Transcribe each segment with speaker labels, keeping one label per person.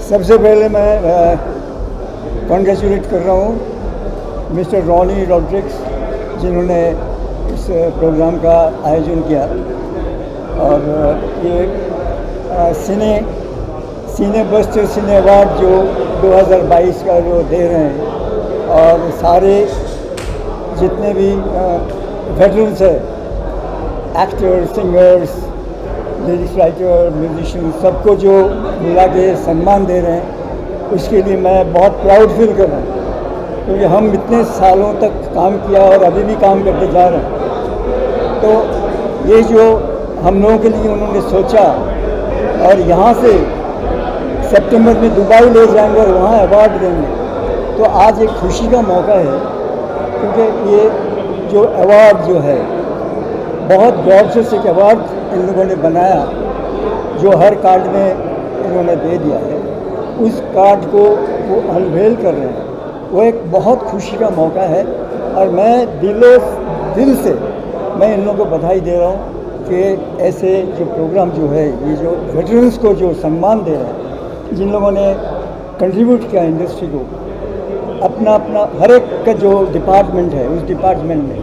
Speaker 1: सबसे पहले मैं कॉन्ग्रेचुलेट कर रहा हूँ मिस्टर रॉनी रॉड्रिक्स, जिन्होंने इस प्रोग्राम का आयोजन किया। और ये सीने बस्टर सिने अवार्ड जो 2022 का जो दे रहे हैं, और सारे जितने भी वेटरन्स हैं, actor, singers, lyrics writer, musician, सबको जो बुला के सम्मान दे रहे हैं, उसके लिए मैं बहुत प्राउड फील कर रहा हूँ, क्योंकि हम इतने सालों तक काम किया और अभी भी काम करते जा रहे हैं। तो ये जो हम लोगों के लिए उन्होंने सोचा, और यहाँ से सितंबर में दुबई ले जाएंगे और वहाँ अवार्ड देंगे, तो आज एक खुशी का मौका है, क्योंकि ये जो अवार्ड जो है बहुत गौर से एक अवार्ड इन लोगों ने बनाया, जो हर कार्ड में इन्होंने दे दिया है। उस कार्ड को वो अनवेल कर रहे हैं, वो एक बहुत खुशी का मौका है। और मैं दिल से मैं इन लोगों को बधाई दे रहा हूँ कि ऐसे जो प्रोग्राम जो है, ये जो वेटरन्स को जो सम्मान दे रहे हैं, जिन लोगों ने कंट्रीब्यूट किया इंडस्ट्री को, अपना हर एक का जो डिपार्टमेंट है, उस डिपार्टमेंट में,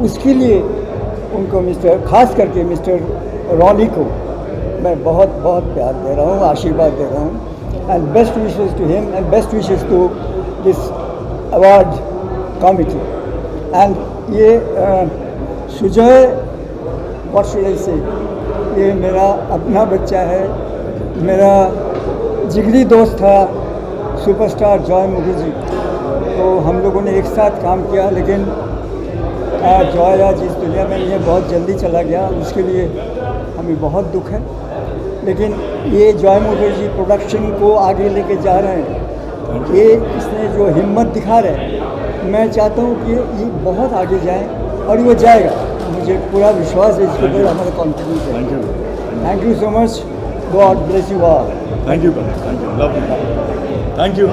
Speaker 1: उसके लिए उनको खास करके मिस्टर रॉनी को मैं बहुत बहुत प्यार दे रहा हूँ, आशीर्वाद दे रहा हूँ। And best wishes to him and best wishes to this award committee. And ये सुजय, व्हाट शुड आई से, ये मेरा अपना बच्चा है, मेरा जिगरी दोस्त था सुपरस्टार जॉय मुखर्जी। तो हम लोगों ने एक साथ काम किया, लेकिन जॉय आज इस दुनिया में नहीं है, बहुत जल्दी चला गया, उसके लिए हमें बहुत दुख है। लेकिन ये जॉय मुखर्जी प्रोडक्शन को आगे लेके जा रहे हैं, ये इसने जो हिम्मत दिखा रहे हैं, मैं चाहता हूँ कि ये बहुत आगे जाए, और वो जाएगा, मुझे पूरा विश्वास है, इसके ऊपर हमारा कॉन्फिडेंस है। Thank you so much, God bless you all.
Speaker 2: Thank you, lovely, thank you.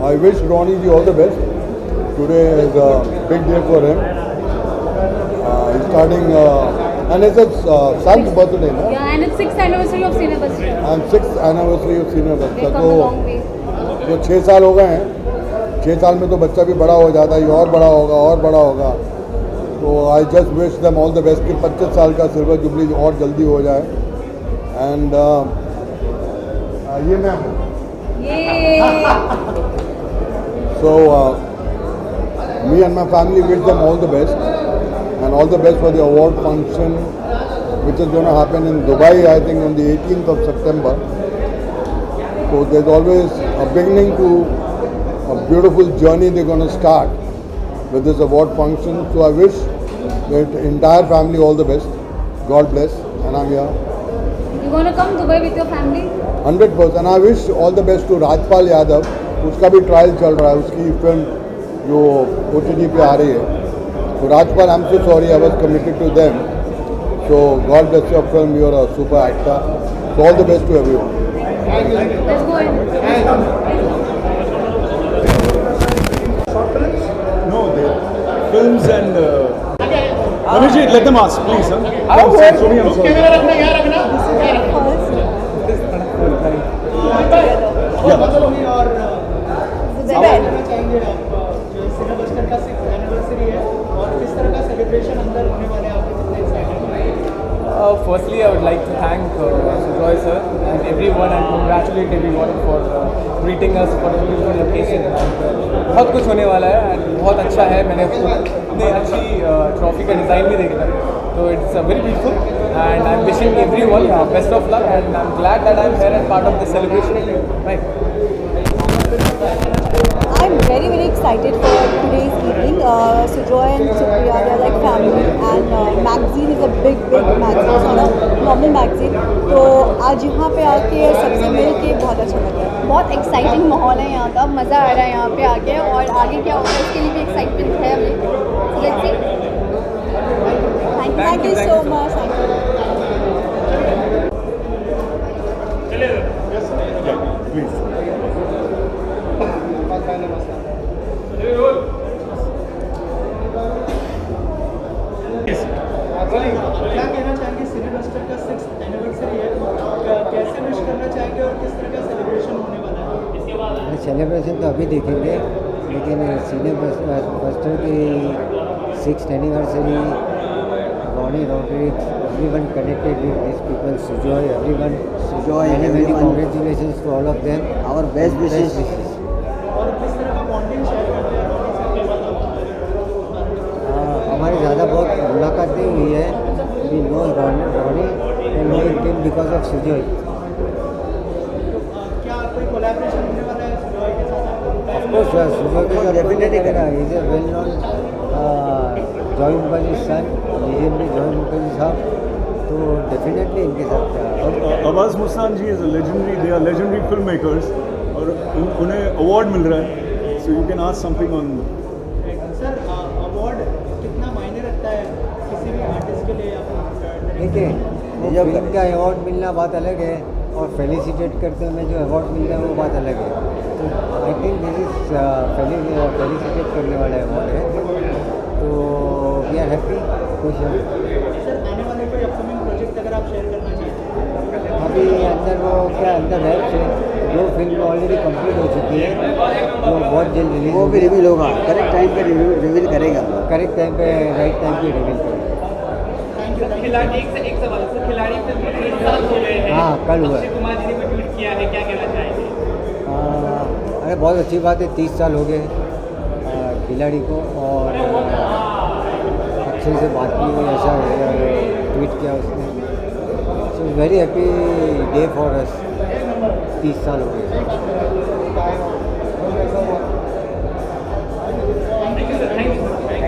Speaker 3: I wish Ronnie ji all the best. Today is a big day for him. He's starting, and it's his son's birthday, no?
Speaker 4: Yeah, and it's 6th anniversary of Cinebus.
Speaker 3: And 6th anniversary of Cinebus.
Speaker 4: We've come a long way.
Speaker 3: जो 6 साल हो गए हैं, 6 साल में तो बच्चा भी बड़ा हो जाता है, और बड़ा होगा और बड़ा होगा। तो आई just wish them all the best कि 25 साल का सिल्वर जुबली और जल्दी हो जाए। एंड ये मैं हूँ। So me and my family wish them all the best, and all the best for the award function, which is going to happen in Dubai, I think on the 18th of September. So there's always a beginning to a beautiful journey they're going to start with this award function. So I wish the entire family all the best. God bless, and I'm here.
Speaker 4: You want to come Dubai with your family?
Speaker 3: 100%. And I wish all the best to Rajpal Yadav. उसका भी trial चल रहा है, उसकी film जो OTT पे आ रही है। तो Rajpal, I am so sorry, I was committed to them. So God bless your film, you are a super actor. So all the best to everyone.
Speaker 4: Let's go in.
Speaker 2: No, they films and Manish ji, let them ask, please, sir. Show me, I'm sorry.
Speaker 5: Firstly, I would like to thank Sujoy sir and everyone, and congratulate everyone for greeting us for this beautiful location. बहुत कुछ होने वाला है and बहुत अच्छा है। मैंने इतनी अच्छी ट्रॉफी का डिज़ाइन भी देखा, तो it's very beautiful, and I'm wishing everyone best of luck, and I'm glad that I'm here and part of this celebration. Right.
Speaker 6: I'm very excited for today's evening. Sujoy and Supriya, they're like family, and magazine is a big magazine, it's not a normal magazine. तो आज यहाँ पे आके सबसे मिल के बहुत अच्छा लगा।
Speaker 4: बहुत एक्साइटिंग माहौल है यहाँ का, मज़ा आ रहा है यहाँ पे आके, और आगे क्या होगा उसके लिए भी एक्साइटमेंट है हमें। Let's see.
Speaker 6: Thank you so much.
Speaker 2: Please.
Speaker 7: Celebration तो अभी देखेंगे, लेकिन सिने बस्टर की 6th anniversary, Ronnie Rodricks, everyone connected with these people, Sujoy, everyone, many
Speaker 8: everyone.
Speaker 7: congratulations to all of them.
Speaker 8: Our best wishes.
Speaker 7: हमारी ज़्यादा बहुत मुलाकात नहीं हुई है, we know Ronnie and know him because of Sujoy. Of course, Sujoy के साथ
Speaker 8: Definitely
Speaker 7: करेगा. He is a well-known Joy Mukherjee son, legendary Joy Mukherjee साहब, तो डेफिनेटली इनके साथ
Speaker 2: Abbas Mustan ji is a legendary, they are legendary filmmakers और उन्हें award मिल रहा है, so you can ask something on.
Speaker 9: Sir award कितना मायने रखता है किसी भी आर्टिस्ट के लिए?
Speaker 7: देखिए, वो फिल्म का अवार्ड मिलना बात अलग है और फेलिसिटेट करते हुए जो अवार्ड मिलता है वो बात अलग है. तो I think this is felicitate करने वाला अवार्ड है, तो वी आर हैप्पी, खुश हैं.
Speaker 9: सर आने वाले कोई अपकमिंग प्रोजेक्ट अगर आप शेयर करना चाहिए?
Speaker 7: अभी अंदर वो क्या अंदर है, 2 फिल्म ऑलरेडी कंप्लीट हो चुकी है, तो बहुत जल्द रिलीज,
Speaker 8: वो भी रिवील होगा, करेक्ट टाइम पे रिवील करेगा.
Speaker 7: करेक्ट टाइम पे, राइट टाइम पे रिवील करेगा.
Speaker 9: खिलाड़ी एक सवाल सर, खिलाड़ी फिल्म को 3 साल हो गए हैं.
Speaker 7: हाँ, कल हुआ.
Speaker 9: अक्षय कुमार जी ने भी ट्वीट किया है, क्या कहना चाहेंगे?
Speaker 7: अरे बहुत अच्छी बात है, 30 साल हो गए खिलाड़ी को, और अक्षय से बात की हुई, ऐसा ट्वीट किया उसने. So very happy day for us, 30 साल हो गए.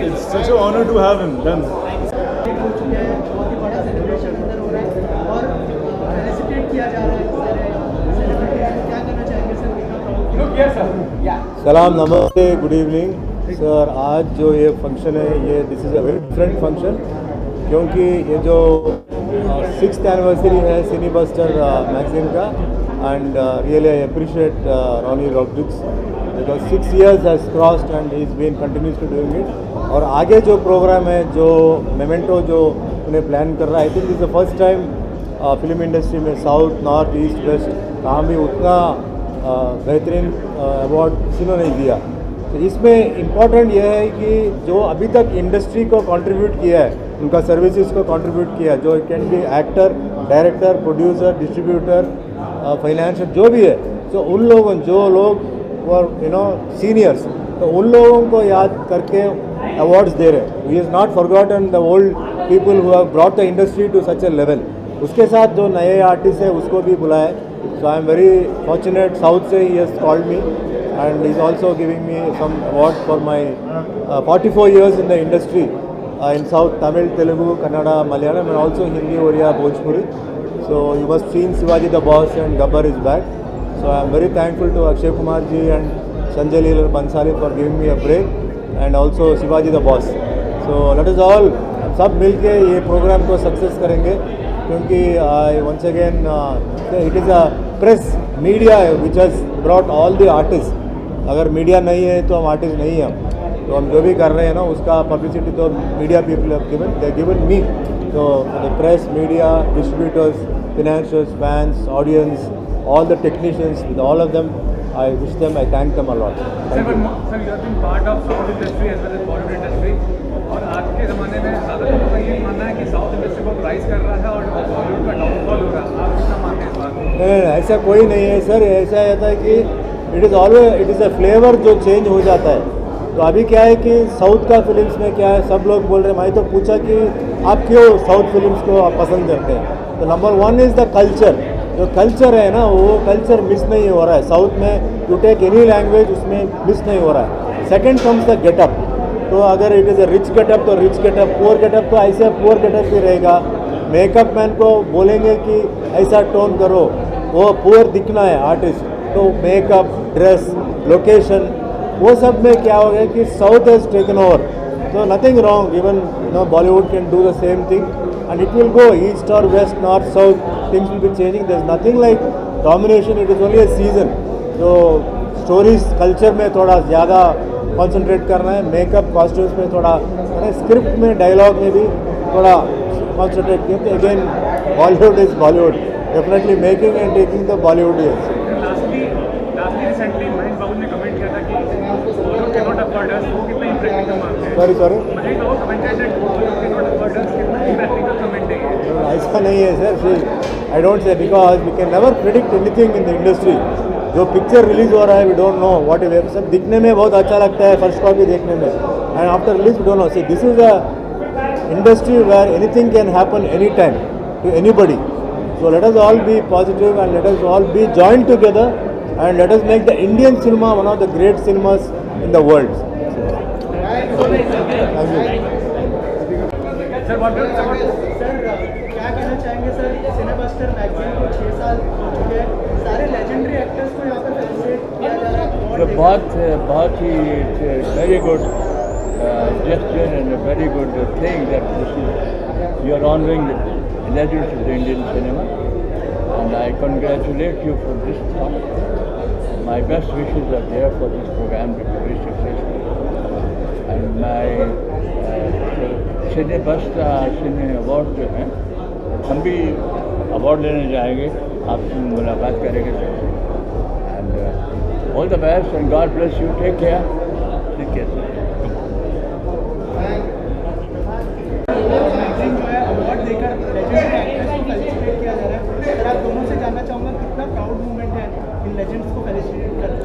Speaker 2: It's such an honor to have him. Done.
Speaker 9: बहुत ही बड़ा सेलिब्रेशन अंदर हो रहा है और फेलिसिटेट किया जा रहा है सारे सेलिब्रिटीज को. क्या करना चाहेंगे सर?
Speaker 10: सलाम, नमस्ते, गुड इवनिंग सर. आज जो ये फंक्शन है, ये this is a very different function, क्योंकि ये जो 6th एनिवर्सरी है सिनी बस्टर मैगजीन का, and really I appreciate Ronnie Rodricks because 6 years has crossed and he is been continuously doing it. और आगे जो प्रोग्राम है, जो मेमेंटो जो उन्हें प्लान कर रहा है, I think is the first time film industry में साउथ, नॉर्थ, ईस्ट, वेस्ट कहाँ भी उतना बेहतरीन अवार्ड किसी ने नहीं दिया. तो इसमें इम्पॉर्टेंट यह है कि जो अभी तक इंडस्ट्री को कंट्रीब्यूट किया है, उनका सर्विसेज को कंट्रीब्यूट किया है, जो can be actor, director, producer, distributor, financial, जो भी है, तो उन लोगों, जो लोग वर सीनियर्स, तो उन लोगों को याद करके अवार्ड्स दे रहे हैं. He is not forgotten the old people who have brought the industry to such a level. उसके साथ जो नए आर्टिस्ट है उसको भी बुलाया. So I am very fortunate. South से he has called me and he is also giving me some award for my 44 years in the industry in South, Tamil, Telugu, Kannada, Malayalam, and also Hindi, Oriya, Bhojpuri. So you must seen Shivaji the Boss and Gabbar is back. So I am very thankful to Akshay Kumar ji and Sanjay Leela Bhansali for giving me a break, and also Shivaji the Boss. So let us all सब मिलके ये programme को success करेंगे, क्योंकि once again it is a press media which has brought all the artists. अगर media नहीं है तो हम आर्टिस्ट नहीं हैं. तो हम जो भी कर रहे हैं ना, उसका पब्लिसिटी तो media people have given, they given me. तो the press, media, distributors, financiers, fans, audience, all the technicians, with all of them, I wish them, I thank them a lot. Thank you.
Speaker 5: Sir, you have been part of south industry as well as Bollywood industry, और आज के ज़माने में ज़्यादा लोगों का ये मानना है कि साउथ इंडस्ट्री बहुत राइज कर रहा है और बॉलीवुड का डाउनफॉल हो रहा है. आप कितना मानते हैं इस बात?
Speaker 10: नहीं, ऐसा कोई नहीं है सर. ऐसा रहता है कि it is always, it is a flavour जो चेंज हो जाता है. तो अभी क्या है कि साउथ का फिल्म्स में क्या है, सब लोग बोल रहे हैं. मैं तो पूछा कि आप क्यों साउथ फिल्म्स को आप पसंद करते हैं. तो नंबर 1 इज़ द कल्चर. जो कल्चर है ना, वो कल्चर मिस नहीं हो रहा है साउथ में. यू टेक एनी लैंग्वेज, उसमें मिस नहीं हो रहा है. Second comes the getup. तो अगर it is a rich getup तो रिच गेटअप, पुअर गेटअप तो ऐसे पुअर गेटअप ही रहेगा. मेकअप मैन को बोलेंगे कि ऐसा टोन करो, वो पुअर दिखना है आर्टिस्ट, तो मेकअप, ड्रेस, लोकेशन, वो सब में क्या हो गया कि south has taken over. So nothing wrong, even Bollywood can do the same thing and it will go east or west, north, south, things will be changing. There's nothing like domination, it is only a season. So stories, culture में थोड़ा ज़्यादा concentrate करना है, makeup, costumes में थोड़ा, script में, dialogue में भी थोड़ा concentrate किया. Again, Bollywood is Bollywood, definitely making and taking the Bollywood years.
Speaker 11: Lastly recently Mahesh Babu ने कमेंट किया था कि वो कैन नॉट अफोर्ड अस, वो कितना इम्प्रैक्टिकल मानते हैं।
Speaker 10: Sorry
Speaker 11: Mahesh Babu commented that वो कैन नॉट अफोर्ड अस, कितना इम्प्रैक्टिकल कमेंट है ये।
Speaker 10: ऐसा नहीं है sir, I don't say, because we can never predict anything in the industry. जो पिक्चर रिलीज हो रहा है we don't know what is, सब दिखने में बहुत अच्छा लगता है फर्स्ट कॉपी देखने में, and after release we don't know. See this is a industry where anything can happen any time to anybody, so let us all be positive and let us all be joined together and let us make the Indian cinema one of the great cinemas in the world. Thank you.
Speaker 11: Sir what do
Speaker 9: sir क्या कहना चाहेंगे sir, सिनेबस्टर magazine को 6 साल हो चुके हैं, सारे legendary actors को यहाँ पर फेलिसिटेट किया जा रहा है।
Speaker 12: बहुत ही very good gesture and a very good thing that this is, you are honoring the legends of the Indian cinema, and I congratulate you for this thought. My best wishes are there for this program to be very successful, and my Cine Basta Cine Award जो है हम भी award लेने जाएंगे, आपसे मुलाकात करेंगे and all the best and God bless you. Take care. Take care.
Speaker 9: Magazine जो है अवार्ड देकर लेजेंडरी एक्टर्स को फेलिसिटेट किया जा रहा है। सर आप दोनों से जानना चाहूँगा कितना प्राउड मोमेंट है इन लेजेंड्स को फेलिसिटेट करना।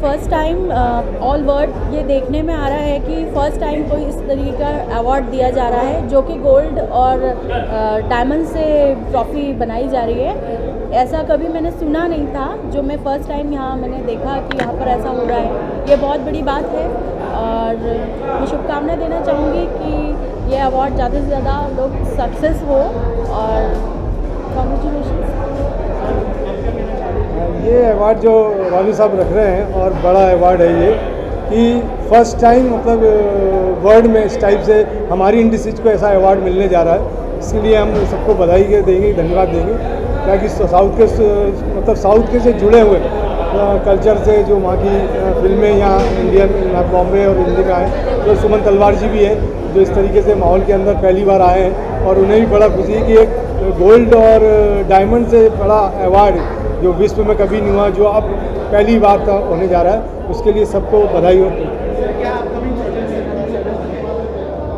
Speaker 6: फर्स्ट टाइम ऑल वर्ल्ड ये देखने में आ रहा है कि फ़र्स्ट टाइम कोई इस तरीके का अवार्ड दिया जा रहा है जो कि गोल्ड और डायमंड से ट्रॉफ़ी बनाई जा रही है। ऐसा कभी मैंने सुना नहीं था, जो मैं फ़र्स्ट टाइम यहाँ मैंने देखा कि यहाँ पर ऐसा हो रहा है, ये बहुत बड़ी बात है। और मैं शुभकामनाएं देना चाहूँगी कि ये अवार्ड ज़्यादा से ज़्यादा लोग सक्सेस हो और कॉन्ग्रेचुलेशंस।
Speaker 10: ये अवार्ड जो रॉनी साहब रख रहे हैं और बड़ा अवार्ड है ये, कि फर्स्ट टाइम मतलब वर्ल्ड में इस टाइप से हमारी इंडस्ट्रीज को ऐसा अवार्ड मिलने जा रहा है। इसके लिए हम सबको बधाई देंगे, धन्यवाद देंगे, ताकि साउथ के मतलब साउथ के से जुड़े हुए कल्चर से जो वहाँ की फिल्में यहाँ इंडियन बॉम्बे और हिंदी में आए, तो सुमन तलवार जी भी हैं जो इस तरीके से माहौल के अंदर पहली बार आए हैं, और उन्हें भी बड़ा खुशी है कि एक गोल्ड और डायमंड से बड़ा अवार्ड जो विश्व में कभी नहीं हुआ, जो अब पहली बार होने जा रहा है, उसके लिए सबको बधाई हो।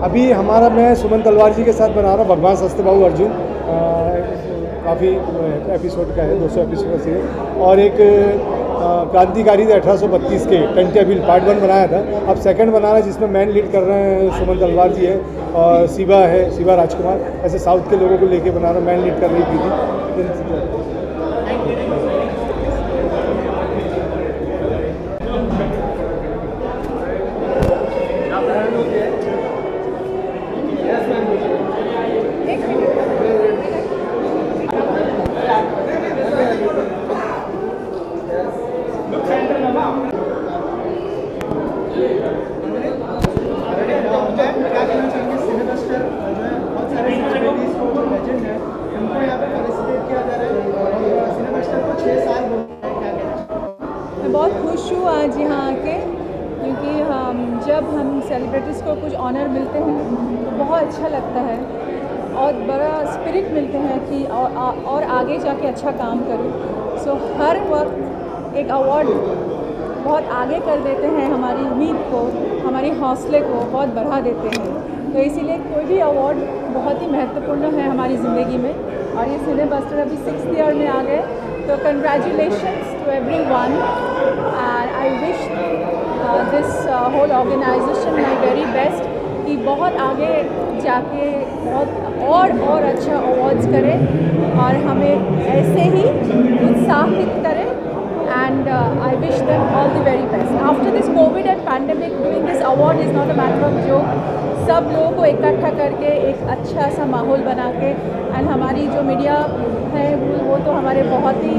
Speaker 10: अभी हमारा मैं सुमन तलवार जी के साथ बना रहा हूँ भगवान सस्ते बाबू अर्जुन, काफ़ी एपिसोड का है, 200 एपिसोड का सीरीज, और एक क्रांतिकारी थे 1832 के टेंटेबिल पार्ट 1 बनाया था, अब सेकंड बना रहा है जिसमें मैन लीड कर रहे हैं सुमन तलवार जी है और शिवा राजकुमार, ऐसे साउथ के लोगों को लेके बना रहा, मैन लीड कर रही थी।
Speaker 6: मैं बहुत खुश हूँ आज यहाँ आके, क्योंकि जब हम सेलिब्रिटीज़ को कुछ ऑनर मिलते हैं तो बहुत अच्छा लगता है और बड़ा स्पिरिट मिलते हैं कि और आगे जाके अच्छा काम करूँ। सो हर वक्त एक अवार्ड बहुत आगे कर देते हैं, हमारी उम्मीद को, हमारी हौसले को बहुत बढ़ा देते हैं, तो इसीलिए कोई भी अवार्ड बहुत ही महत्वपूर्ण है हमारी ज़िंदगी में। और ये सिने बस्टर अभी 6th ईयर में आ गए, तो congratulations to everyone and I wish this whole organisation my very best कि बहुत आगे जाके बहुत और अच्छा अवार्ड्स करें और हमें ऐसे ही उत्साहित करें। And I wish them all the very best. After this COVID and pandemic, doing this award is not a matter of joke. सब लोगों को इकट्ठा करके एक अच्छा सा माहौल बना के, एंड हमारी जो मीडिया है वो तो हमारे बहुत ही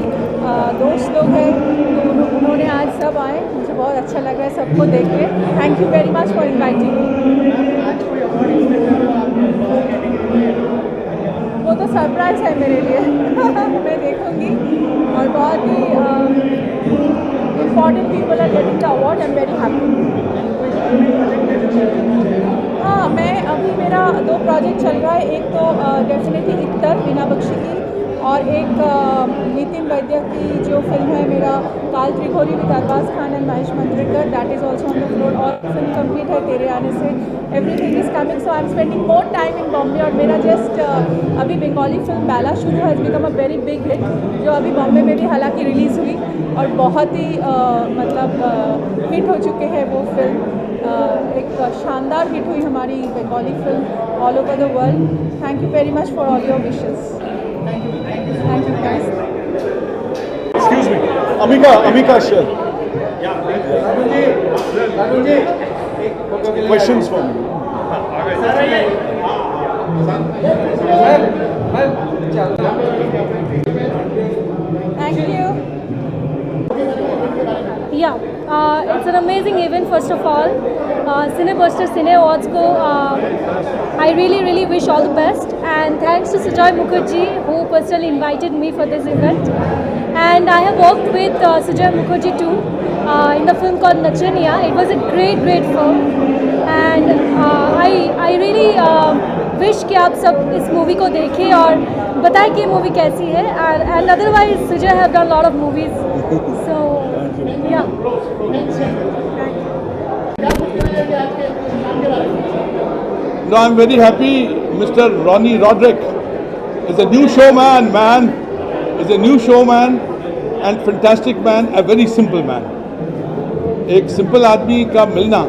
Speaker 6: दोस्त लोग हैं, तो उन्होंने आज सब आए, मुझे बहुत अच्छा लगा है सबको देख के। Thank you very much for inviting. वो तो सरप्राइज़ है मेरे लिए मैं देखूँगी, और बहुत ही important people are getting the award, I am very happy. हाँ, मैं अभी मेरा 2 प्रोजेक्ट चल रहा है, एक तो डेफिनेटली इत्तर बीना बख्शी की, और एक नितिन वैद्य की जो फिल्म है मेरा Kaal Trikoni with Arbaaz Khan and Mahesh Manjrekar, that is also on the floor. और फिल्म कंप्लीट है Tere Aane Se, everything is coming, so I am spending more time in Bombay. और मेरा जस्ट अभी बंगाली फिल्म बैला शुरू has become a very big hit, जो अभी बॉम्बे में भी हालांकि रिलीज़ हुई और बहुत ही मतलब हिट हो चुके हैं वो फिल्म। एक शानदार हिट हुई हमारी Bengali film all over the world. Thank you very much for all your wishes. Thank you guys.
Speaker 2: Excuse me, Amika Shah. Questions for me?
Speaker 6: Thank you.
Speaker 13: Yeah, it's an amazing event. First of all, Cinebuster Cine Awards को I really wish all the best, and thanks to Sujoy Mukherjee who personally invited me for this event. And I have worked with Sujoy Mukherjee too in the film called Nachaniya. It was a great film, and I really wish कि आप सब इस movie को देखें और बताएं कि ये मूवी कैसी है। And otherwise Sujoy have done a lot of movies, so yeah.
Speaker 3: No, I'm very happy. Mr. Ronnie Roderick is a new showman, man. Is a new showman and fantastic man, a very simple man. एक simple आदमी का मिलना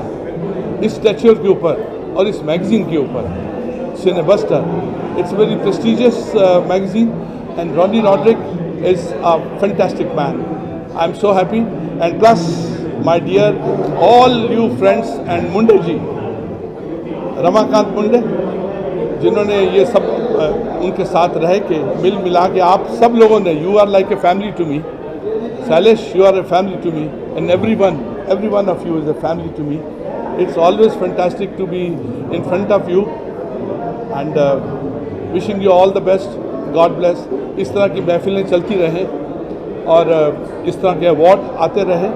Speaker 3: इस स्टैच्यूर के ऊपर और इस magazine के ऊपर, Cinebuster, it's a very prestigious magazine, and Ronnie Roderick is a fantastic man. I'm so happy, and plus my dear all you friends and Munde ji, Ramakant मुंडे, जिन्होंने ये सब उनके साथ रह के मिल मिला के आप सब लोगों ने, you are like a family to me, Salish, you are a family to me, and every one of you is a family to me. It's always fantastic to be in front of you, and wishing you all the best. God bless. इस तरह की महफिलें चलती रहें और इस तरह के award आते रहे,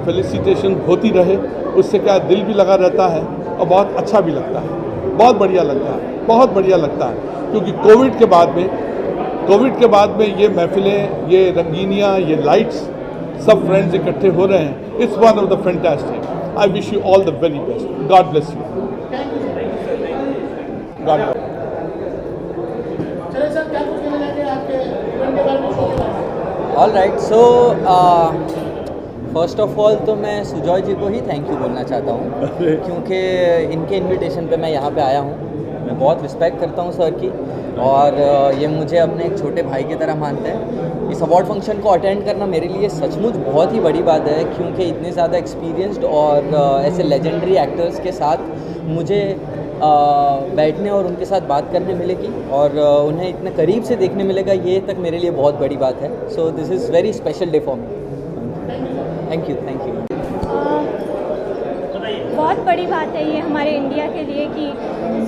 Speaker 3: फेलिसिटेशन होती रहे, उससे क्या दिल भी लगा रहता है और बहुत अच्छा भी लगता है, बहुत बढ़िया लगता है, बहुत बढ़िया लगता है। क्योंकि कोविड के बाद में ये महफिलें, ये रंगीनियाँ, ये लाइट्स, सब फ्रेंड्स इकट्ठे हो रहे हैं। It's one of the fantastic. I wish you all the very best. God bless you. God bless.
Speaker 14: All right, so first of all तो मैं सुजॉय जी को ही थैंक यू बोलना चाहता हूँ, क्योंकि इनके इनविटेशन पे मैं यहाँ पे आया हूँ। मैं बहुत रिस्पेक्ट करता हूँ सर की, और ये मुझे अपने एक छोटे भाई की तरह मानते हैं। इस अवार्ड फंक्शन को अटेंड करना मेरे लिए सचमुच बहुत ही बड़ी बात है, क्योंकि इतने ज़्यादा एक्सपीरियंस्ड और ऐसे लेजेंडरी एक्टर्स के साथ मुझे बैठने और उनके साथ बात करने मिलेगी और उन्हें इतने करीब से देखने मिलेगा, ये तक मेरे लिए बहुत बड़ी बात है। So this is very special day for me. Thank you.
Speaker 13: बहुत बड़ी बात है ये हमारे इंडिया के लिए कि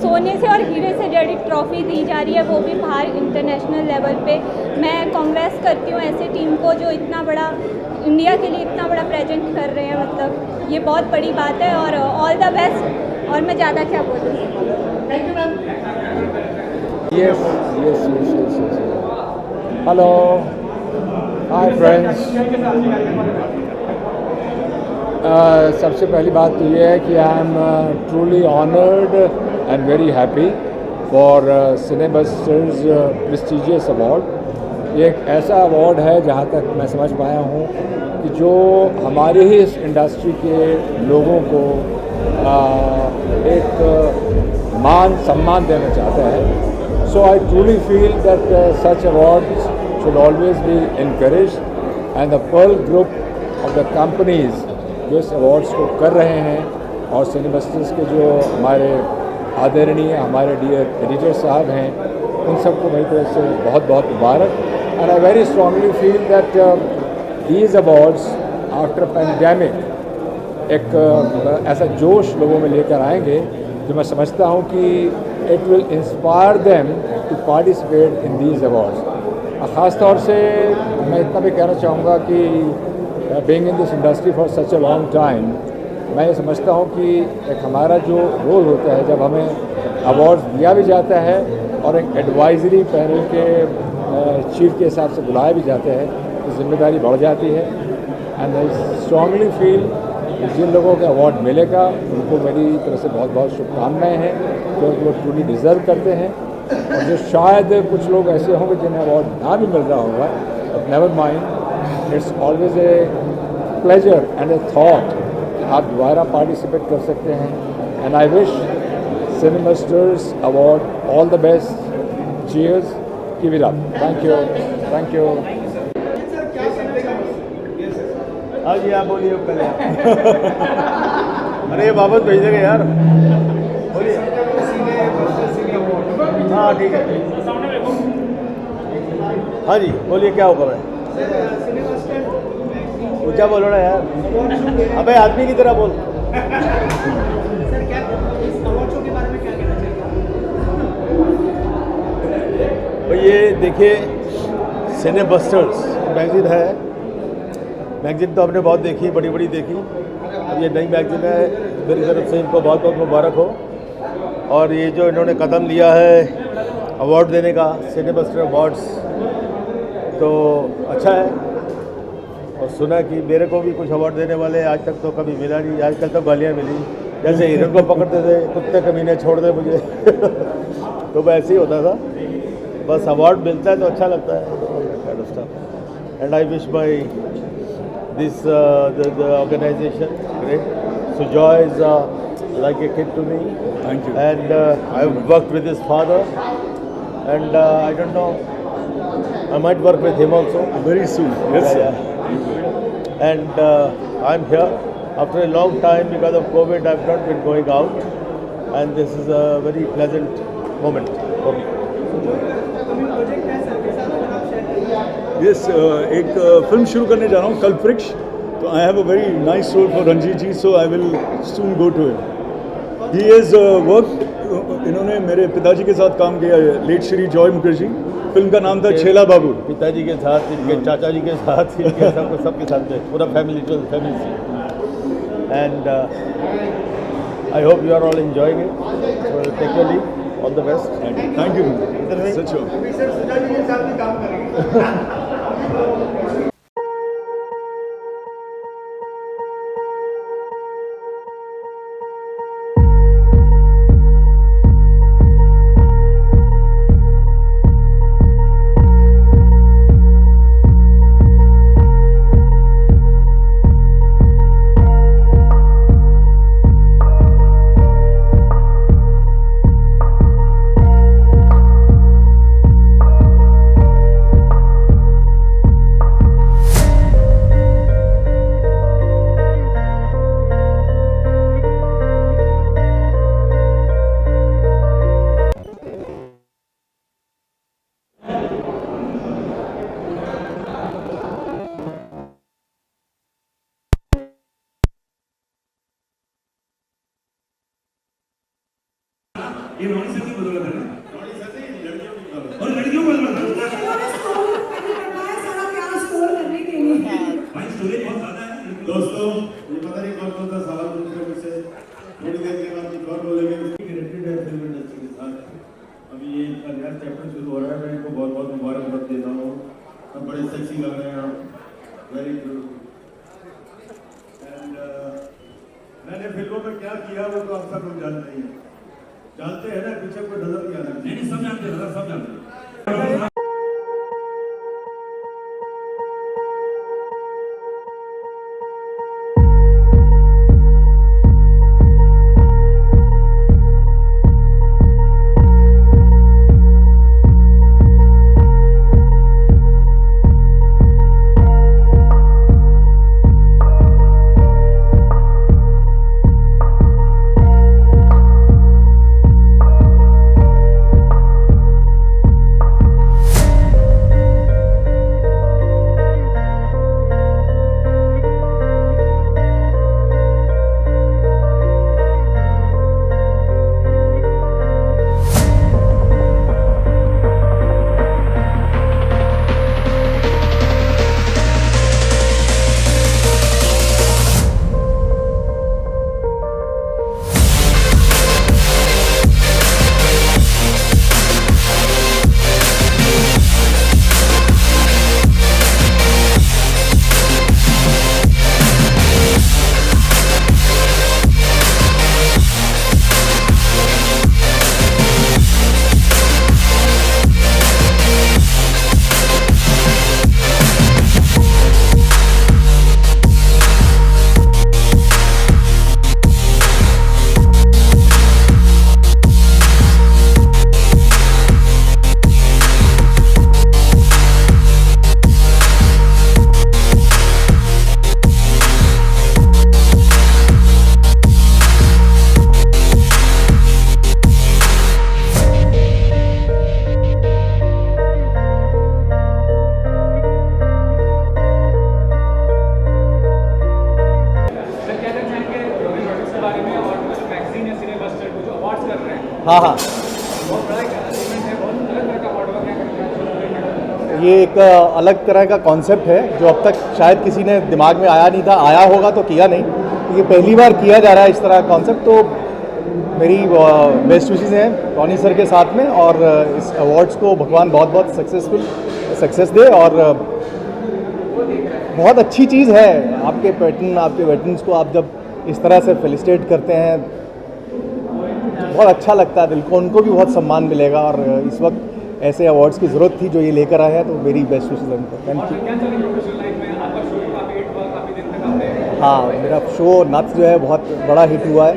Speaker 13: सोने से और हीरे से जड़ी ट्रॉफी दी जा रही है, वो भी बाहर इंटरनेशनल लेवल पे। मैं कांग्रेस करती हूँ ऐसे टीम को जो इतना बड़ा इंडिया के लिए इतना बड़ा प्रेजेंट कर रहे हैं, मतलब ये बहुत बड़ी बात है और ऑल द बेस्ट। और मैं ज़्यादा क्या बोलूँ।
Speaker 9: Thank you ma'am.
Speaker 15: Yes. Hello. Hi friends. सबसे पहली बात तो ये है कि I am truly honoured and very happy for Cinebusters prestigious award. ये एक ऐसा अवार्ड है जहाँ तक मैं समझ पाया हूँ कि जो हमारे ही इस इंडस्ट्री के लोगों को एक मान सम्मान देना चाहता है। So I truly feel that such awards should always be encouraged, and the Pearl group of the companies जो इस अवार्ड्स को कर रहे हैं और सिनेबस्टर्स के जो हमारे आदरणीय हमारे डियर एडिटर साहब हैं, उन सबको मेरी तरफ से बहुत बहुत मुबारक। And I very strongly feel that these awards after pandemic एक ऐसा जोश लोगों में लेकर आएंगे जो मैं समझता हूँ कि it will inspire them to participate in these awards. ख़ास तौर से मैं इतना भी कहना चाहूँगा कि being in this industry for such a long time, मैं ये समझता हूँ कि एक हमारा जो रोल होता है जब हमें अवार्ड्स दिया भी जाता है और एक एडवाइजरी पैनल के चीफ के हिसाब से बुलाए भी जाते हैं तो जिम्मेदारी बढ़ जाती है। एंड आई स्ट्रांगली फील जिन लोगों को अवार्ड मिलेगा उनको मेरी तरफ से बहुत बहुत शुभकामनाएं हैं क्योंकि वो ट्रूली डिज़र्व करते हैं। और जो शायद कुछ लोग ऐसे होंगे जिन्हें अवार्ड ना भी मिल रहा होगा, but never mind, it's always a pleasure and a thought आप दोबारा पार्टिसिपेट कर सकते हैं। And I wish Cinemasters award all the best. Cheers, keep it up. Thank you, thank you.
Speaker 10: हाँ जी, आप बोलिए पहले। अरे ये वापस भेज देंगे यार, बोलिए। हाँ ठीक है, हाँ जी बोलिए, क्या होगा है? ऊँचा बोलो ना यार, अबे आदमी की तरह बोल। भाई ये देखिए, सिने बस्टर्स मैगजीन है। मैगजीन तो हमने बहुत देखी, बड़ी बड़ी देखी। अब ये नई मैगजीन है, मेरी तरफ से इनको बहुत बहुत मुबारक हो। और ये जो इन्होंने कदम लिया है अवार्ड देने का, सिने बस्टर अवार्ड्स, तो अच्छा है। और सुना कि मेरे को भी कुछ अवार्ड देने वाले, आज तक तो कभी मिला नहीं। आजकल तो गालियाँ मिली, जैसे हिरन को पकड़ते थे, कुत्ते कमीने छोड़ दे मुझे तो वैसे ही होता था। बस अवार्ड मिलता है तो अच्छा लगता है, kind of stuff. And I wish my this the organization great. Sujoy is like a kid to me.
Speaker 2: Thank you.
Speaker 10: And I've worked with his father, and I don't know, I might work with him also
Speaker 2: very soon. Yes, sir.
Speaker 10: Yeah. And I'm here after a long time because of COVID. I've not been going out, and this is a very pleasant moment for me.
Speaker 2: Yes, एक film शुरू करने जा रहा हूँ, कल्प्रिक्स। तो I have a very nice role for Ranjeet ji, so I will soon go to it. He is work, इन्होंने मेरे पिताजी के साथ काम किया है, लेट श्री जॉय मुखर्जी। फिल्म का नाम था छेला बाबू।
Speaker 10: पिताजी के साथ, इनके चाचा जी के साथ, इनके सबके साथ में पूरा family family. And I hope you are all enjoying it. Take your leave, all the best.
Speaker 2: Thank you सच हो।
Speaker 16: ये नॉन सेक्सी बदला था और लड़कियों को बदला भाई स्टोरेज बहुत ज्यादा है।
Speaker 17: दोस्तों, ये पता नहीं कौन कौन सा सवाल पूछे मुझसे, थोड़ी देर के बाद कुछ और बोलेंगे। कनेक्टेड है फिल्म इंडस्ट्री के साथ। अभी ये नया चैप्टर शुरू हो रहा है, मैं इनको बहुत बहुत मुबारकबाद देता हूँ। अब बड़े सेक्सी लग रहे हैं आप, वेरी गुड। एंड मैंने फिल्मों में क्या किया वो तो आप सब लोग जानते ही हैं, जानते हैं ना, पीछे कोई नजर नहीं आना।
Speaker 16: नहीं, सब जानते हैं, सब जानते हैं।
Speaker 10: हाँ हाँ, ये एक अलग तरह का कॉन्सेप्ट है जो अब तक शायद किसी ने दिमाग में आया नहीं था, आया होगा तो किया नहीं। ये पहली बार किया जा रहा है इस तरह का कॉन्सेप्ट, तो मेरी बेस्ट विशेज़ हैं टॉनी सर के साथ में, और इस अवार्ड्स को भगवान बहुत बहुत सक्सेस दे। और बहुत अच्छी चीज़ है आपके वेटरन्स को आप जब इस तरह से फेलिसिटेट करते हैं, बहुत अच्छा लगता है दिल को, उनको भी बहुत सम्मान मिलेगा। और इस वक्त ऐसे अवार्ड्स की ज़रूरत थी जो ये लेकर आए हैं, तो मेरी बेस्ट विशेज़ उनको। Thank you. हाँ, मेरा शो नथ जो है बहुत बड़ा हिट हुआ है,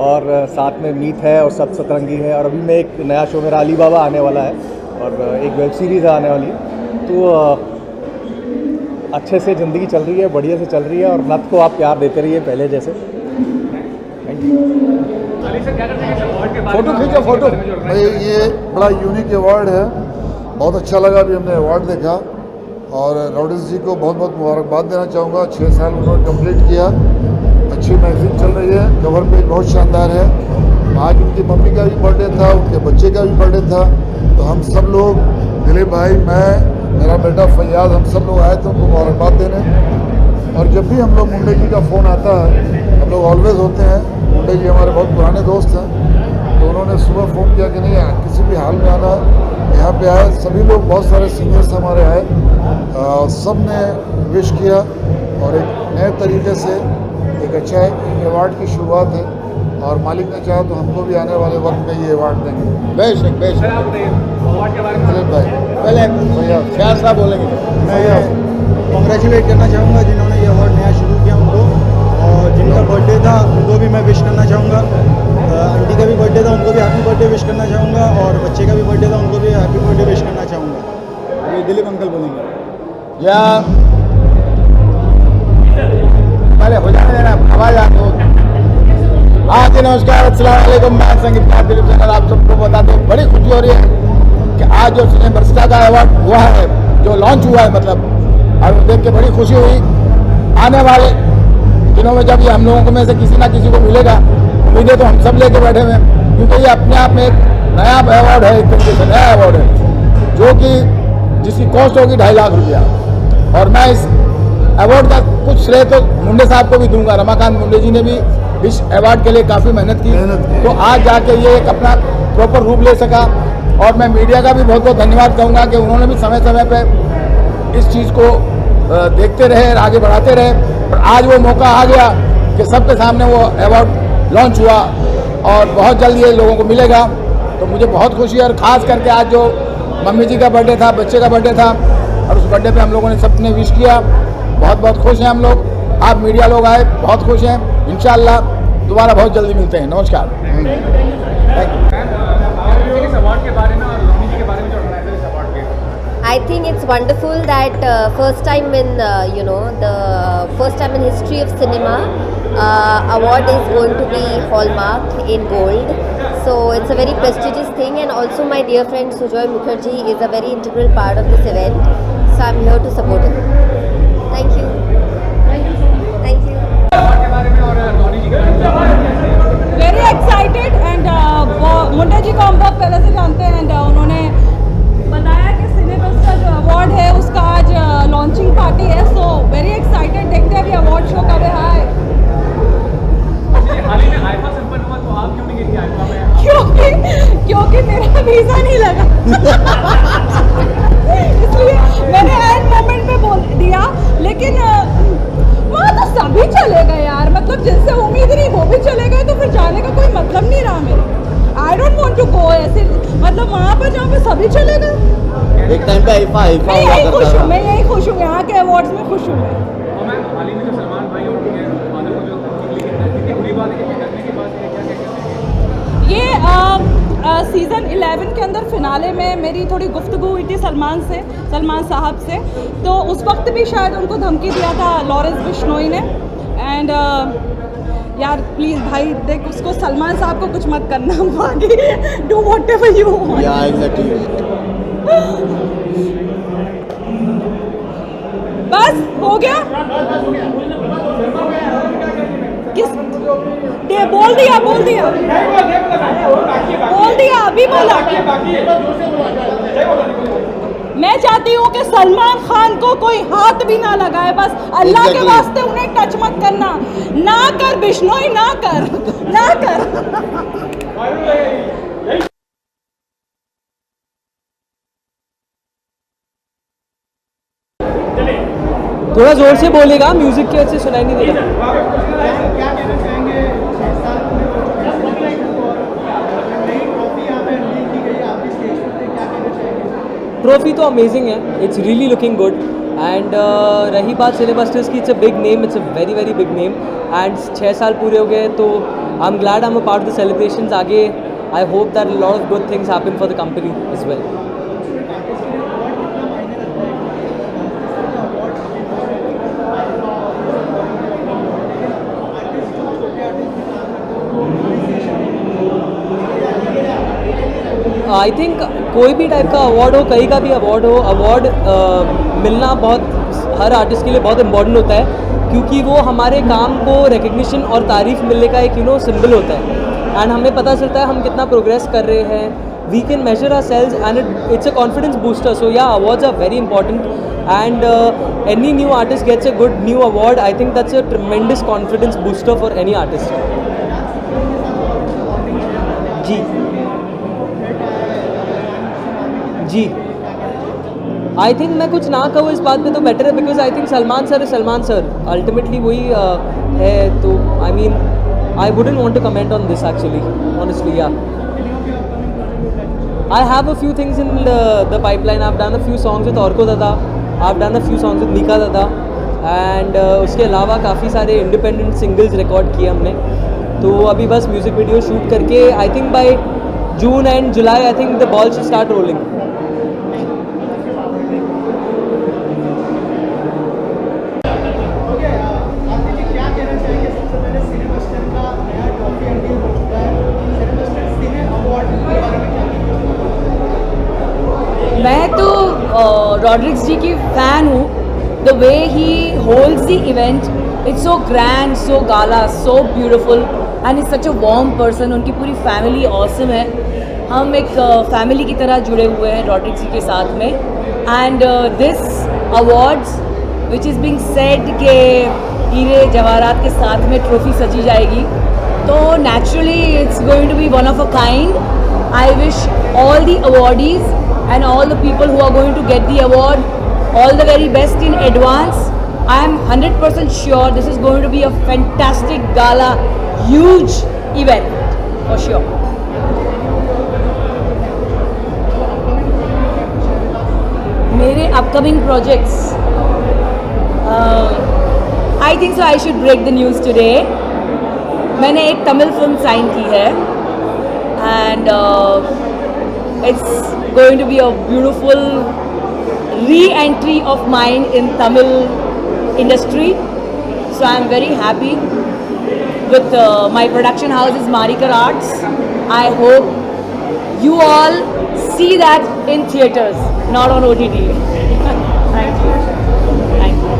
Speaker 10: और साथ में मीत है और सब सतरंगी है, और अभी मैं एक नया शो मेरा अली बाबा आने वाला है, और एक वेब सीरीज़ आने वाली है। तो अच्छे से ज़िंदगी चल रही है, बढ़िया से चल रही है, और नथ को आप प्यार देते रहिए पहले जैसे। Thank you.
Speaker 18: फोटो खींचो, फोटो भाई। ये बड़ा यूनिक अवार्ड है, बहुत अच्छा लगा अभी हमने अवार्ड देखा, और रॉडिस जी को बहुत बहुत मुबारकबाद देना चाहूँगा। 6 साल उन्होंने कंप्लीट किया, अच्छी मैगजीन चल रही है, कवर पेज बहुत शानदार है। आज उनकी मम्मी का भी बर्थडे था, उनके बच्चे का भी बर्थडे था, तो हम सब लोग, दिलीप भाई, मैं, मेरा बेटा फैयाज, हम सब लोग आए थे उनको मुबारकबाद देने। और जब भी हम लोग मुंडे जी का फ़ोन आता है, हम लोग ऑलवेज होते हैं, मुंडे जी हमारे बहुत पुराने दोस्त हैं, तो उन्होंने सुबह फ़ोन किया कि नहीं किसी भी हाल में आना, यहाँ पे आए। सभी लोग, बहुत सारे सीनियर्स हमारे आए, सब ने विश किया, और एक नए तरीके से एक अच्छा अवार्ड की शुरुआत है, और मालिक ने चाहा तो हमको भी आने वाले वक्त में ये अवार्ड देंगे। बेशक बेशक। दिलीप भाई पहले भैया क्या साहब बोलेंगे?
Speaker 19: मैं कॉन्ग्रेचुलेट करना चाहूँगा जिन्होंने ये अवार्ड नया शुरू किया उनको, और जिनका बर्थडे था उनको भी मैं विश करना चाहूँगा। आंटी का भी बर्थडे था, उनको भी हैप्पी बर्थडे विश करना चाहूँगा, और बच्चे का भी बर्थडे था, उनको भी हैप्पी बर्थडे विश करना चाहूँगा।
Speaker 18: ये दिलीप अंकल बोलेंगे।
Speaker 15: या पहले हो जाने देना, आवाज़ आ तो। हाँ जी, नमस्कार, अस्सलाम वालेकुम। मैं संगीतकार दिलीप सैनल आप सबको बता दूँ, बड़ी खुशी हो रही है कि आज जो सिने बरसा का अवार्ड हुआ है, जो लॉन्च हुआ है, मतलब और देख के बड़ी खुशी हुई। आने वाले दिनों में जब ये हम लोगों में से किसी ना किसी को मिलेगा, उम्मीदें तो हम सब लेके बैठे हुए हैं, क्योंकि ये अपने आप में एक नया अवार्ड है, एक तरीके से नया अवार्ड है, जो कि जिसकी कॉस्ट होगी 2.5 लाख रुपया। और मैं इस अवार्ड का कुछ श्रेय तो मुंडे साहब को भी दूंगा। रमाकांत मुंडे जी ने भी इस अवार्ड के लिए काफ़ी मेहनत की, तो आज जाके ये एक अपना प्रॉपर रूप ले सका। और मैं मीडिया का भी बहुत बहुत धन्यवाद कहूँगा कि उन्होंने भी समय समय पर इस चीज़ को देखते रहे, आगे बढ़ाते रहे, और आज वो मौका आ गया कि सबके सामने वो अवार्ड लॉन्च हुआ, और बहुत जल्द ये लोगों को मिलेगा। तो मुझे बहुत खुशी है, और ख़ास करके आज जो मम्मी जी का बर्थडे था, बच्चे का बर्थडे था, और उस बर्थडे पे हम लोगों ने सबने विश किया। बहुत बहुत खुश हैं हम लोग, आप मीडिया लोग आए, बहुत खुश हैं। इंशाल्लाह दोबारा बहुत जल्दी मिलते हैं। नमस्कार।
Speaker 20: I think it's wonderful that first time in the first time in history of cinema, award is going to be hallmarked in gold. So it's a very prestigious thing, and also my dear friend Sujoy Mukherjee is a very integral part of this event. So I'm here to support him. Thank you. Thank you.
Speaker 6: Very excited, and Munda ji को हम बहुत पहले से जानते हैं, and उन्होंने बताया कि सिनेबस्टर जो अवार्ड है उसका आज लॉन्चिंग पार्टी है। सो वेरी एक्साइटेड, देखते हैं अभी अवार्ड शो कब है। क्योंकि मेरा वीज़ा नहीं लगा इसलिए मैंने एंड मोमेंट में बोल दिया, लेकिन वहाँ तो सभी चले गए यार, मतलब जिनसे उम्मीद नहीं वो भी चले गए, तो फिर जाने का कोई मतलब नहीं रहा मेरा। I don't want to go ऐसे, मतलब वहाँ पर जहाँ पे सभी चले गए।
Speaker 21: एक टाइम पे मैं यही खुश हूँ, मैं यही खुश हूँ, यहाँ के अवार्ड्स में खुश हूँ मैं। ये सीज़न 11 के अंदर फिनाले में मेरी थोड़ी गुफ्तगू हुई थी सलमान साहब से, तो उस वक्त भी शायद उनको धमकी दिया था लॉरेंस बिश्नोई ने। एंड यार प्लीज़ भाई देख, उसको सलमान साहब को कुछ मत करना, आगे डू व्हाटएवर यू वांट। या एग्जैक्टली।
Speaker 6: बस हो गया।
Speaker 21: किस बोल दिया अभी बोला। मैं चाहती हूँ कि सलमान खान को कोई हाथ भी ना लगाए, बस अल्लाह के वास्ते उन्हें टच मत करना। ना कर बिश्नोई, ना कर।
Speaker 5: थोड़ा जोर से बोलेगा, म्यूजिक के अच्छे सुनाई नहीं देगा।
Speaker 9: क्या कहना चाहेंगे?
Speaker 5: ट्रॉफी तो अमेजिंग है, it's really looking good and रही बात सिनेबस्टर्स की, it's a big name, it's a very very big name and 6 साल पूरे हो गए, तो I am glad I am a part of the celebrations. आगे I hope that lot of good things happen for the company as well. I think कोई भी type का award हो, कहीं का भी अवार्ड हो, अवार्ड मिलना बहुत हर आर्टिस्ट के लिए बहुत इम्पॉर्टेंट होता है, क्योंकि वो हमारे काम को रिकग्निशन और तारीफ मिलने का एक सिंबल होता है एंड हमें पता चलता है हम कितना प्रोग्रेस कर रहे हैं। We can measure our sales and it's a confidence booster. So yeah, awards are very important and any new artist gets a good new award, I think that's a tremendous confidence booster for any artist. जी I think मैं कुछ ना कहूँ इस बात पे तो better है, because I think Salman sir ultimately वही है, तो I mean I wouldn't want to comment on this actually, honestly. Yeah, I have a few things in the pipeline. I have done a few songs with Arko दादा, I have done a few songs with Mika दादा and उसके अलावा काफ़ी सारे independent singles record किए हमने, तो अभी बस म्यूज़िक वीडियो शूट करके I think by June and July I think the ball should start rolling.
Speaker 21: मैं तो रॉड्रिक्स जी की फ़ैन हूँ। The way he holds the event, it's so grand, so gala, so beautiful and it's such a warm person. उनकी पूरी family awesome है। हम एक family की तरह जुड़े हुए हैं रॉड्रिक्स जी के साथ में and this awards which is being said के हीरे जवाहरात के साथ में ट्रॉफी सजी जाएगी, तो naturally it's going to be one of a kind. I wish all the awardees and all the people who are going to get the award all the very best in advance. I am 100% sure this is going to be a fantastic gala, huge event for sure. मेरे upcoming projects, I think so I should break the news today. मैंने एक Tamil film sign की है and it's going to be a beautiful re-entry of mine in Tamil industry. So I'm very happy with my production house is Marikar Arts. I hope you all see that in theaters, not on OTT. Thank you. Thank you.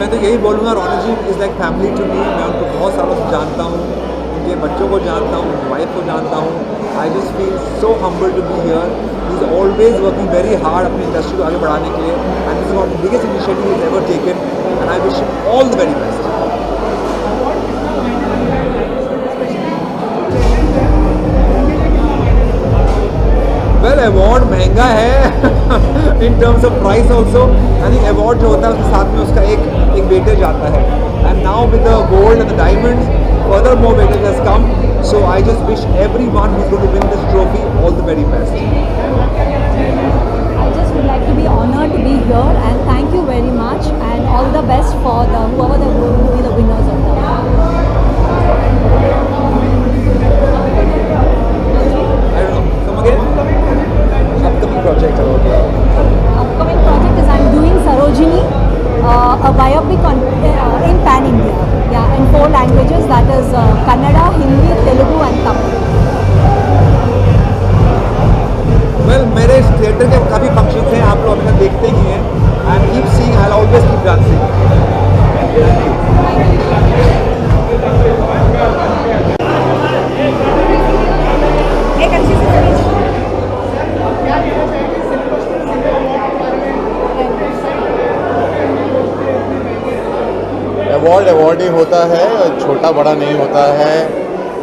Speaker 1: मैं तो यही बोलूँगा, Raunak ji is like family to me. मैं उनको बहुत सालों से जानता हूँ, उनके बच्चों को जानता हूँ, वाइफ को जानता हूँ। I just feel so humble to be here. He is always working very hard अपनी इंडस्ट्री को आगे बढ़ाने के लिए and this is one of the biggest initiative is ever taken and I wish all the very best. Well, award महंगा है in terms of price also. I think award जो होता है उसके साथ में उसका एक वेटेज आता है and now with the gold and the diamonds furthermore weightage has come. So I just wish everyone who is going to win this trophy all the very best.
Speaker 6: I just would like to be honored to be here and thank you very much and all the best for the whoever the going to be the winners of the award.
Speaker 1: I don't know. Come again? Upcoming project.
Speaker 6: Upcoming project is I'm doing Sarojini, a biopic on in Pan India. Yeah, in 4 languages, that is Kannada, Hindi, Telugu and Tamil.
Speaker 1: Well मेरे इस theatre के काफ़ी functions हैं, आप लोग अभी तक देखते ही हैं. I keep seeing, I always keep dancing.
Speaker 6: एक अच्छी सी
Speaker 4: अवार्ड ही होता है, छोटा बड़ा नहीं होता है,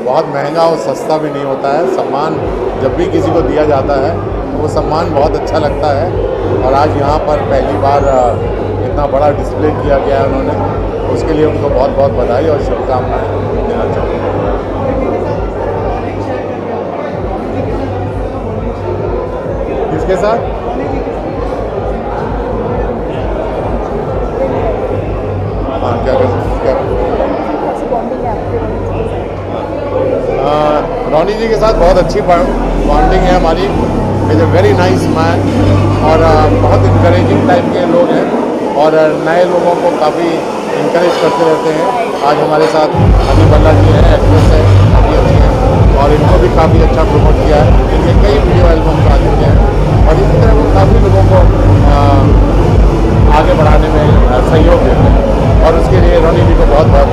Speaker 4: बहुत महंगा और सस्ता भी नहीं होता है. सम्मान जब भी किसी को दिया जाता है तो वो सम्मान बहुत अच्छा लगता है. और आज यहाँ पर पहली बार इतना बड़ा डिस्प्ले किया गया है उन्होंने, उसके लिए उनको बहुत बहुत बधाई और शुभकामनाएं देना चाहूँगा. किसके साथ? हाँ, क्या रॉनी जी के साथ बहुत अच्छी बॉन्डिंग है हमारी. Is a very nice man और बहुत इंकरेजिंग टाइप के लोग हैं और नए लोगों को काफ़ी इंकरेज करते रहते हैं. आज हमारे साथ अभी बल्ला जी हैं, एक्ट्रेस हैं, काफ़ी अच्छी हैं और इनको भी काफ़ी अच्छा प्रमोट किया है. इनके कई वीडियो एल्बम्स आ चुके हैं और इसी तरह वो काफ़ी लोगों को आगे बढ़ाने में सहयोग देते हैं और उसके लिए रॉनी जी को बहुत बहुत